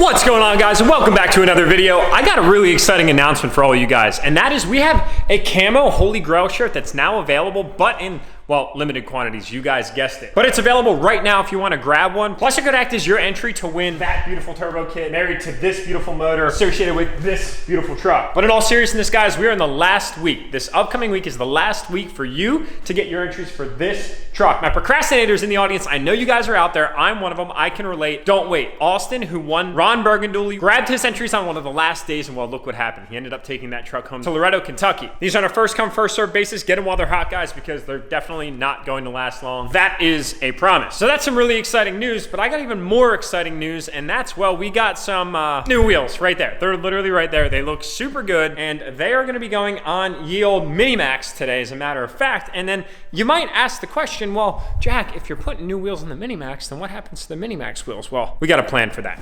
What's going on, guys, and welcome back to another video. I got a really exciting announcement for all you guys, and that is we have a camo Holy Grail shirt that's now available, but in, well, limited quantities. You guys guessed it. But it's available right now if you want to grab one. Plus, it could act as your entry to win that beautiful turbo kit married to this beautiful motor associated with this beautiful truck. But in all seriousness, guys, we are in the last week. This upcoming week is the last week for you to get your entries for this truck. My procrastinators in the audience, I know you guys are out there. I'm one of them. I can relate. Don't wait. Austin, who won Ron Burgundy, grabbed his entries on one of the last days, and well, look what happened. He ended up taking that truck home to Loretto, Kentucky. These are on a first come, first served basis. Get them while they're hot, guys, because they're definitely not going to last long. That is a promise. So that's some really exciting news, but I got even more exciting news, and that's, well, we got some new wheels right there. They're literally right there. They look super good, and they are going to be going on ye old Mini-Max today, as a matter of fact. And then you might ask the question, well, Jack, if you're putting new wheels on the Mini-Max, then what happens to the Mini-Max wheels? Well, we got a plan for that.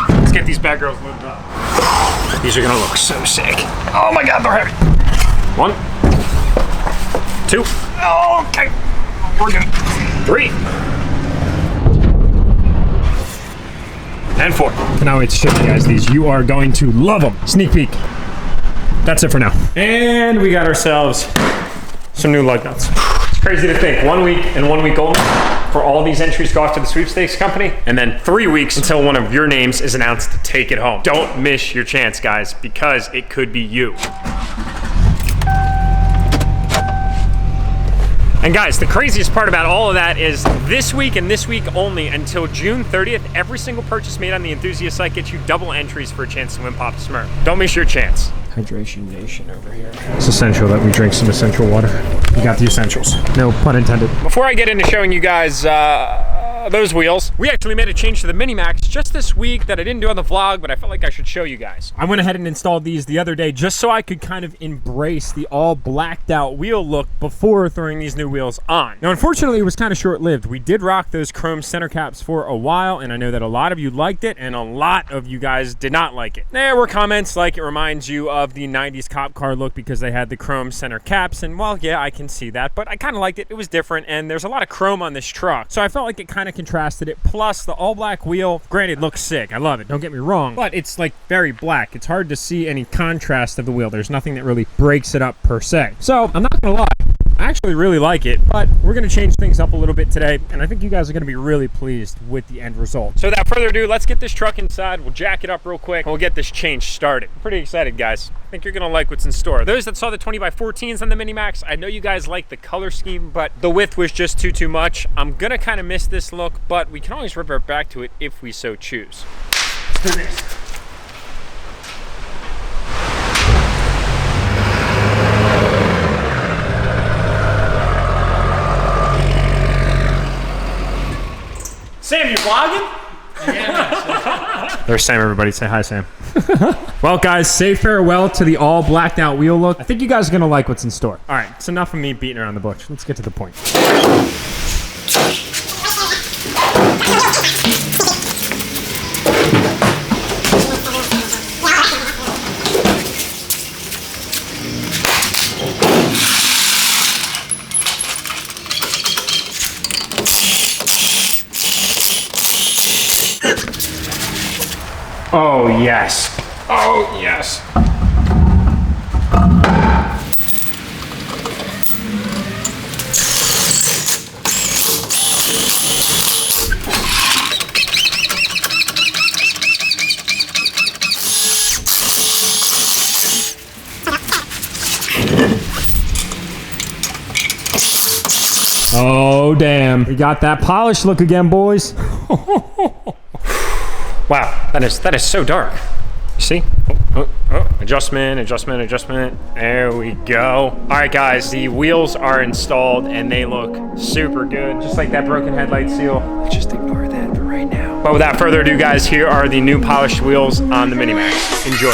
Let's get these bad girls loaded up. These are gonna look so sick. Oh my God, they're heavy. 1, 2, okay, we're good. 3, and 4. Now it's ship, guys. These, you are going to love them. Sneak peek. That's it for now. And we got ourselves some new lug nuts. It's crazy to think 1 week and 1 week only for all these entries go off to the sweepstakes company, and then 3 weeks until one of your names is announced to take it home. Don't miss your chance, guys, because it could be you. And guys, the craziest part about all of that is this week and this week only until June 30th, every single purchase made on the Enthusiast site gets you double entries for a chance to win Pop Smurf. Don't miss your chance. Hydration Nation over here. It's essential that we drink some essential water. We got the essentials. No pun intended. Before I get into showing you guys those wheels, we actually made a change to the Mini-Max just this week that I didn't do on the vlog, but I felt like I should show you guys. I went ahead and installed these the other day just so I could kind of embrace the all blacked out wheel look before throwing these new wheels on. Now, unfortunately, it was kind of short-lived. We did rock those chrome center caps for a while, and I know that a lot of you liked it, and a lot of you guys did not like it. There were comments like it reminds you of the 90s cop car look because they had the chrome center caps, and well, yeah, I can see that, but I kind of liked it. It was different, and there's a lot of chrome on this truck, so I felt like it kind of contrasted it. Plus, the all black wheel, granted, looks sick. I love it, don't get me wrong, but it's like very black. It's hard to see any contrast of the wheel. There's nothing that really breaks it up per se. So I'm not gonna lie, I actually really like it, but we're gonna change things up a little bit today, and I think you guys are gonna be really pleased with the end result. So without further ado, let's get this truck inside. We'll jack it up real quick, and we'll get this change started. I'm pretty excited, guys. I think you're gonna like what's in store. Those that saw the 20x14s on the Mini-Max, I know you guys like the color scheme, but the width was just too much. I'm gonna kind of miss this look, but we can always revert back to it if we so choose. Let's do this. Sam, you vlogging? Yeah. There's Sam, everybody. Say hi, Sam. Well, guys, say farewell to the all blacked out wheel look. I think you guys are gonna like what's in store. All right, it's enough of me beating around the bush. Let's get to the point. Oh, yes. Oh, yes. Oh, damn. We got that polished look again, boys. Wow, that is so dark. You see? Adjustment. There we go. All right, guys, the wheels are installed and they look super good. Just like that broken headlight seal. Just ignore that for right now. But without further ado, guys, here are the new polished wheels on the Mini-Max. Enjoy.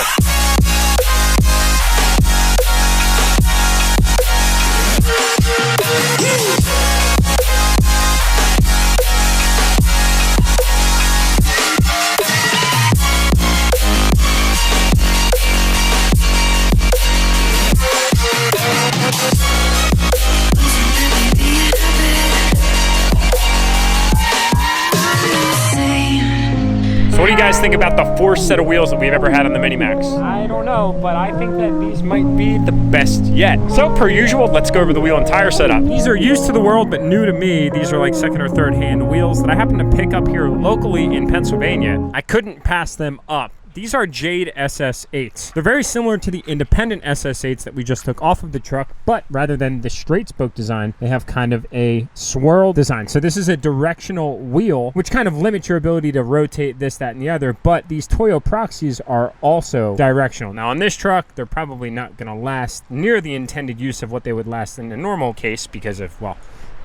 guys think about the 4th set of wheels that we've ever had on the Mini-Max? I don't know, but I think that these might be the best yet. So per usual, let's go over the wheel and tire setup. These are used to the world, but new to me. These are like 2nd or 3rd hand wheels that I happen to pick up here locally in Pennsylvania. I couldn't pass them up. These are Jade SS8s. They're very similar to the independent SS8s that we just took off of the truck, but rather than the straight spoke design, they have kind of a swirl design. So this is a directional wheel, which kind of limits your ability to rotate this, that, and the other, but these Toyo Proxies are also directional. Now on this truck, they're probably not gonna last near the intended use of what they would last in a normal case because of, well,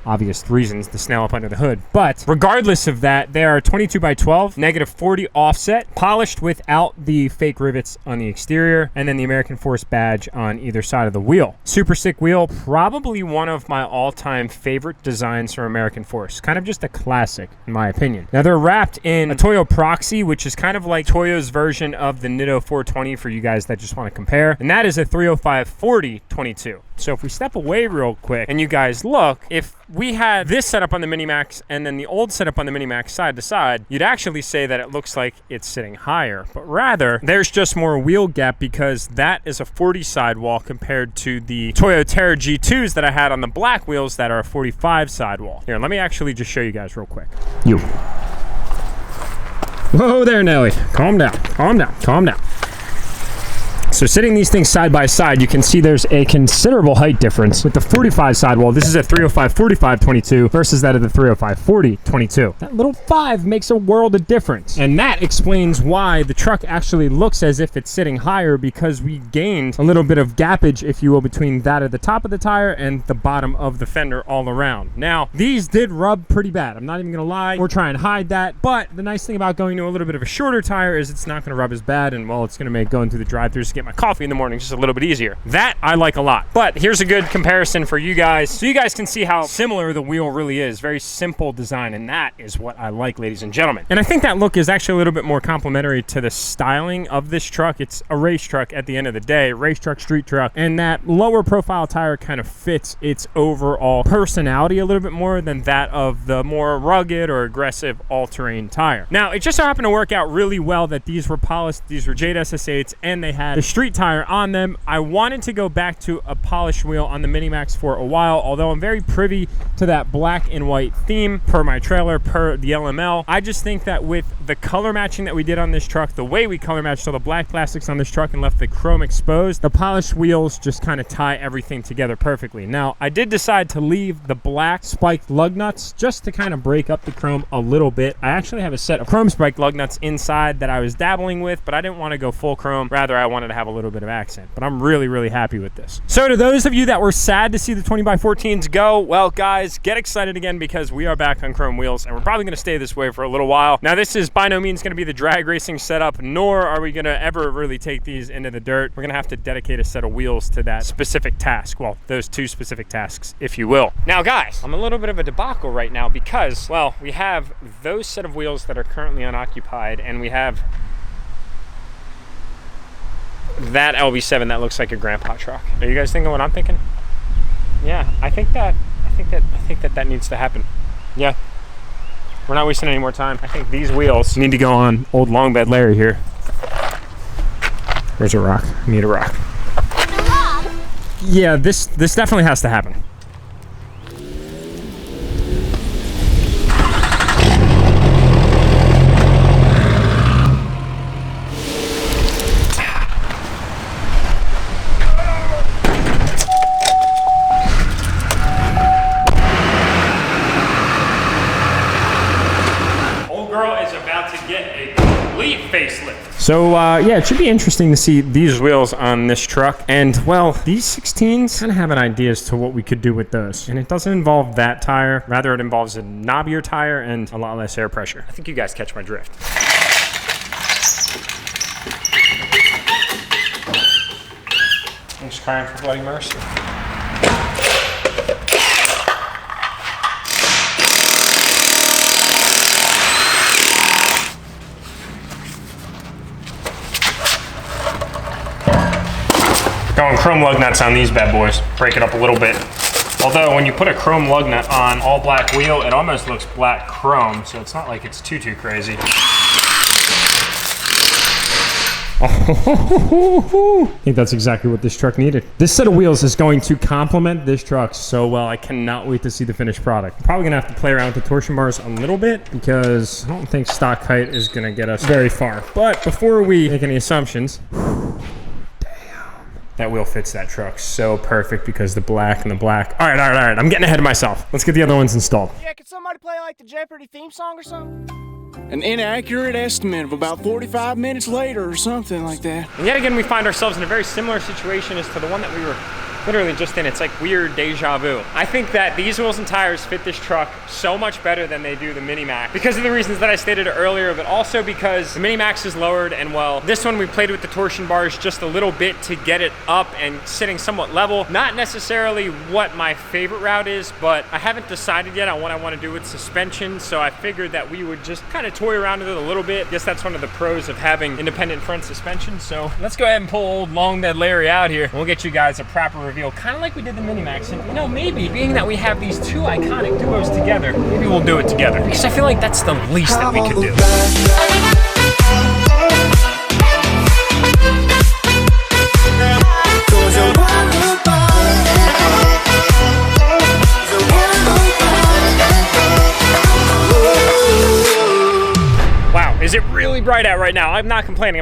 obvious reasons, the snail up under the hood. But regardless of that, they are 22 by 12, -40 offset, polished without the fake rivets on the exterior, and then the American Force badge on either side of the wheel. Super sick wheel, probably one of my all-time favorite designs from American Force. Kind of just a classic, in my opinion. Now they're wrapped in a Toyo Proxy, which is kind of like Toyo's version of the Nitto 420 for you guys that just want to compare, and that is a 305/40/22. So if we step away real quick and you guys look, if we had this setup on the Mini-Max and then the old setup on the Mini-Max side to side, you'd actually say that it looks like it's sitting higher. But rather, there's just more wheel gap because that is a 40 sidewall compared to the Toyo Terra G2s that I had on the black wheels that are a 45 sidewall. Here, let me actually just show you guys real quick. Whoa there, Nelly. Calm down, calm down, calm down. So sitting these things side by side, you can see there's a considerable height difference. With the 45 sidewall, this is a 305/45/22 versus that of the 305/40/22. That little 5 makes a world of difference. And that explains why the truck actually looks as if it's sitting higher, because we gained a little bit of gappage, if you will, between that at the top of the tire and the bottom of the fender all around. Now, these did rub pretty bad. I'm not even gonna lie or try and hide that, but the nice thing about going to a little bit of a shorter tire is it's not gonna rub as bad, and well, it's gonna make going through the drive-thrus to get my coffee in the morning just a little bit easier. That I like a lot. But here's a good comparison for you guys, so you guys can see how similar the wheel really is. Very simple design, and that is what I like, ladies and gentlemen. And I think that look is actually a little bit more complementary to the styling of this truck. It's a race truck at the end of the day, race truck, street truck, and that lower profile tire kind of fits its overall personality a little bit more than that of the more rugged or aggressive all-terrain tire. Now, it just so happened to work out really well that these were polished, these were Jade SS8s, and they had the street tire on them. I wanted to go back to a polished wheel on the Mini-Max for a while, although I'm very privy to that black and white theme per my trailer, per the LML. I just think that with the color matching that we did on this truck, the way we color matched all the black plastics on this truck and left the chrome exposed, the polished wheels just kind of tie everything together perfectly. Now, I did decide to leave the black spiked lug nuts just to kind of break up the chrome a little bit. I actually have a set of chrome spiked lug nuts inside that I was dabbling with, but I didn't want to go full chrome. Rather, I wanted to have a little bit of accent, but I'm really happy with this. So to those of you that were sad to see the 20x14s go, well guys, get excited again because we are back on chrome wheels and we're probably going to stay this way for a little while. Now this is by no means going to be the drag racing setup, nor are we going to ever really take these into the dirt. We're going to have to dedicate a set of wheels to that specific task. Well, those two specific tasks, if you will. Now guys, I'm a little bit of a debacle right now because, well, we have those set of wheels that are currently unoccupied and we have that LB7 that looks like a grandpa truck. Are you guys thinking what I'm thinking? Yeah, I think that needs to happen. Yeah, we're not wasting any more time. I think these wheels need to go on old long bed Larry here. Where's a rock? I need a rock. Yeah, this definitely has to happen. So yeah, it should be interesting to see these wheels on this truck. And well, these 16s kind of have an idea as to what we could do with those. And it doesn't involve that tire. Rather, it involves a knobbier tire and a lot less air pressure. I think you guys catch my drift. Thanks, crying for bloody mercy. Going chrome lug nuts on these bad boys, break it up a little bit. Although when you put a chrome lug nut on all black wheel, it almost looks black chrome, so it's not like it's too crazy. Oh, I think that's exactly what this truck needed. This set of wheels is going to complement this truck so well. I cannot wait to see the finished product. I'm probably gonna have to play around with the torsion bars a little bit because I don't think stock height is gonna get us very far. But before we make any assumptions, that wheel fits that truck so perfect because the black and the black. All right. I'm getting ahead of myself. Let's get the other ones installed. Yeah, can somebody play like the Jeopardy theme song or something? An inaccurate estimate of about 45 minutes later or something like that. And yet again, we find ourselves in a very similar situation as to the one that we were literally just in. It's like weird deja vu. I think that these wheels and tires fit this truck so much better than they do the Mini-Max because of the reasons that I stated earlier, but also because the Mini-Max is lowered, and well, this one we played with the torsion bars just a little bit to get it up and sitting somewhat level. Not necessarily what my favorite route is, but I haven't decided yet on what I want to do with suspension, so I figured that we would just kind of toy around with it a little bit. I guess that's one of the pros of having independent front suspension. So let's go ahead and pull old long dead Larry out here, and we'll get you guys a proper reveal, kind of like we did the Mini-Max. And you know, maybe being that we have these two iconic duos together, maybe we'll do it together because I feel like that's the least that we could do. Is it really bright out right now? I'm not complaining.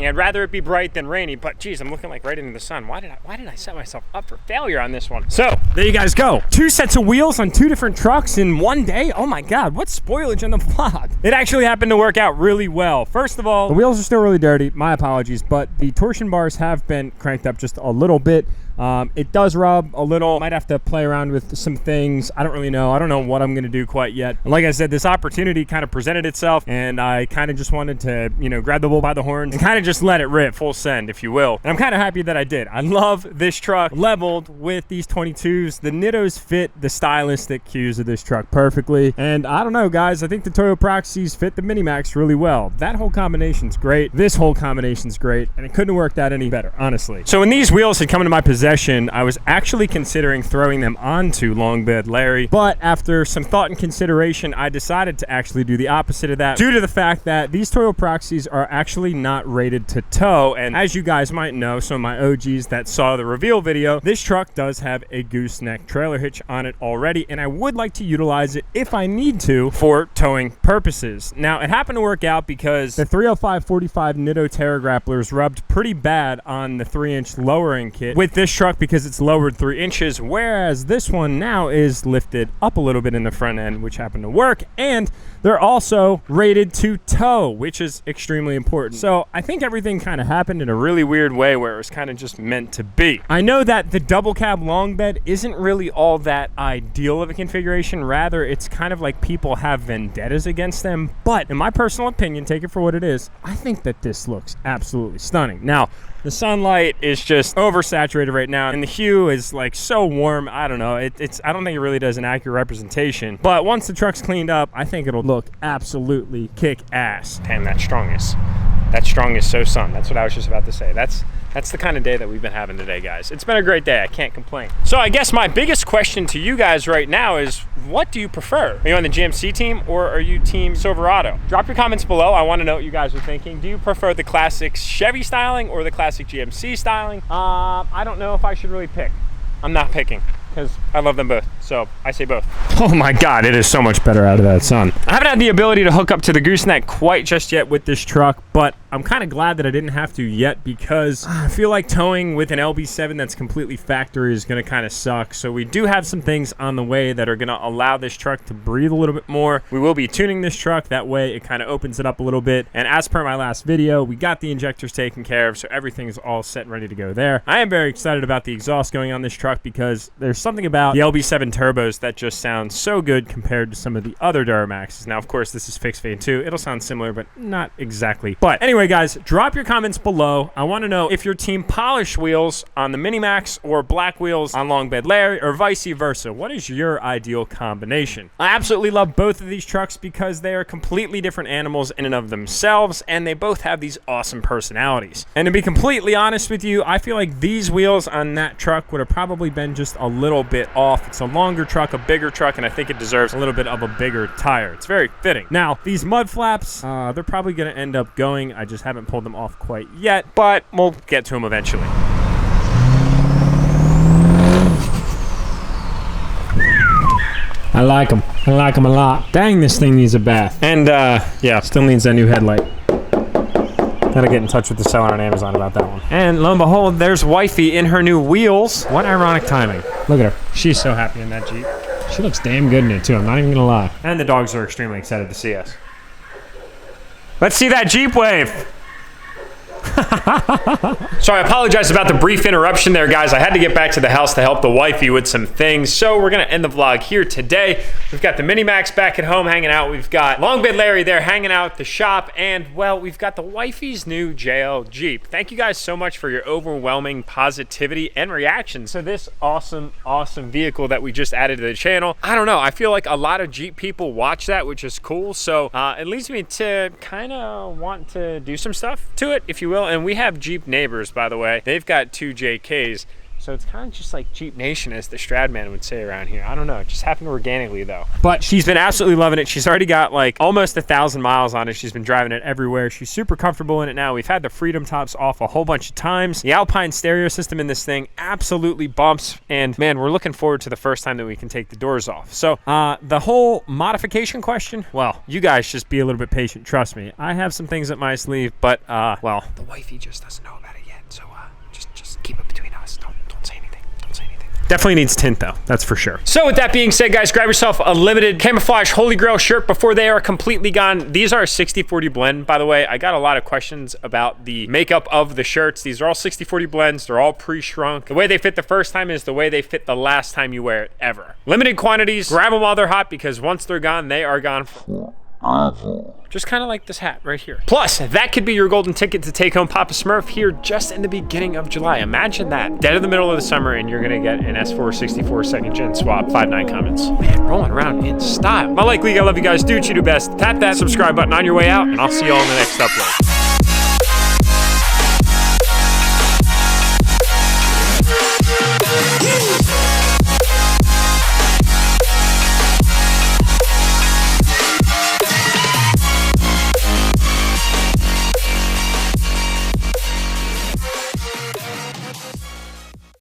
I'd rather it be bright than rainy, but geez, I'm looking like right into the sun. Why did I set myself up for failure on this one? So there you guys go. 2 sets of wheels on 2 different trucks in one day. Oh my God, what spoilage on the vlog. It actually happened to work out really well. First of all, the wheels are still really dirty. My apologies, but the torsion bars have been cranked up just a little bit. It does rub a little. Might have to play around with some things. I don't really know. I don't know what I'm going to do quite yet. And like I said, this opportunity kind of presented itself, and I kind of just wanted to, you know, grab the bull by the horns and kind of just let it rip full send, if you will. And I'm kind of happy that I did. I love this truck leveled with these 22s. The Nittos fit the stylistic cues of this truck perfectly. And I don't know, guys. I think the Duramaxes fit the Mini-Max really well. That whole combination's great. This whole combination's great. And it couldn't have worked out any better, honestly. So when these wheels had come into my possession, I was actually considering throwing them onto Long Bed Larry, but after some thought and consideration, I decided to actually do the opposite of that due to the fact that these Duramaxes are actually not rated to tow. And as you guys might know, some of my OGs that saw the reveal video, this truck does have a gooseneck trailer hitch on it already, and I would like to utilize it if I need to for towing purposes. Now, it happened to work out because the 305/45 Nitto Terra Grapplers rubbed pretty bad on the 3-inch lowering kit with this truck because it's lowered 3 inches, whereas this one now is lifted up a little bit in the front end, which happened to work, and they're also rated to tow, which is extremely important. So I think everything kind of happened in a really weird way where it was kind of just meant to be. I know that the double cab long bed isn't really all that ideal of a configuration. Rather, it's kind of like people have vendettas against them, but in my personal opinion, take it for what it is, I think that this looks absolutely stunning. Now, the sunlight is just oversaturated right now, and the hue is like so warm. I don't know. I don't think it really does an accurate representation. But once the truck's cleaned up, I think it'll look absolutely kick ass. Damn, that strong is so sun. That's what I was just about to say. That's the kind of day that we've been having today, guys. It's been a great day. I can't complain. So I guess my biggest question to you guys right now is, what do you prefer? Are you on the GMC team or are you team Silverado? Drop your comments below. I want to know what you guys are thinking. Do you prefer the classic Chevy styling or the classic GMC styling? I don't know if I should really pick. I'm not picking because I love them both, so I say both. Oh my God, it is so much better out of that sun. I haven't had the ability to hook up to the gooseneck quite just yet with this truck, but I'm kind of glad that I didn't have to yet because I feel like towing with an LB7 that's completely factory is going to kind of suck. So we do have some things on the way that are going to allow this truck to breathe a little bit more. We will be tuning this truck. That way it kind of opens it up a little bit. And as per my last video, we got the injectors taken care of, so everything is all set and ready to go there. I am very excited about the exhaust going on this truck because there's something about the LB7 turbos that just sounds so good compared to some of the other Duramaxes. Now, of course, this is fixed fade too. It'll sound similar, but not exactly. But anyway, guys, drop your comments below. I want to know if your team polished wheels on the Mini-Max or black wheels on Long Bed Larry or vice versa. What is your ideal combination? I absolutely love both of these trucks because they are completely different animals in and of themselves, and they both have these awesome personalities. And to be completely honest with you, I feel like these wheels on that truck would have probably been just a little bit off. It's a long longer truck, a bigger truck, and I think it deserves a little bit of a bigger tire. It's very fitting. Now, these mud flaps, they're probably going to end up going. I just haven't pulled them off quite yet, but we'll get to them eventually. I like them. I like them a lot. Dang, this thing needs a bath. And, yeah, still needs a new headlight. Gotta get in touch with the seller on Amazon about that one. And lo and behold, there's wifey in her new wheels. What ironic timing. Look at her. She's so happy in that Jeep. She looks damn good in it, too. I'm not even gonna lie. And the dogs are extremely excited to see us. Let's see that Jeep wave. So I apologize about the brief interruption there, guys. I had to get back to the house to help the wifey with some things. So we're going to end the vlog here today. We've got the Mini-Max back at home hanging out. We've got Long Bed Larry there hanging out at the shop. And, well, we've got the wifey's new JL Jeep. Thank you guys so much for your overwhelming positivity and reactions to this awesome, awesome vehicle that we just added to the channel. I don't know. I feel like a lot of Jeep people watch that, which is cool. So it leads me to kind of want to do some stuff to it, if you will. And we have Jeep neighbors, by the way. They've got 2 JKs. So it's kind of just like Jeep Nation, as the Stradman would say around here. I don't know. It just happened organically, though. But she's been absolutely loving it. She's already got like almost 1,000 miles on it. She's been driving it everywhere. She's super comfortable in it now. We've had the Freedom Tops off a whole bunch of times. The Alpine stereo system in this thing absolutely bumps. And man, we're looking forward to the first time that we can take the doors off. So the whole modification question, well, you guys just be a little bit patient. Trust me. I have some things up my sleeve, but well, the wifey just doesn't know about it yet. So just keep it between us. Don't say anything. Don't say anything. Definitely needs tint though, that's for sure. So with that being said, guys, grab yourself a limited camouflage Holy Grail shirt before they are completely gone. These are a 60-40 blend, by the way. I got a lot of questions about the makeup of the shirts. These are all 60-40 blends. They're all pre-shrunk. The way they fit the first time is the way they fit the last time you wear it ever. Limited quantities. Grab them while they're hot, because once they're gone, they are gone. Just kind of like this hat right here. Plus, that could be your golden ticket to take home Papa Smurf here just in the beginning of July. Imagine that. Dead of the middle of the summer, and you're gonna get an S4 64 second gen swap. 5.9 comments. Man, rolling around in style. My like league, I love you guys. Do what you do best. Tap that subscribe button on your way out, and I'll see you all in the next upload.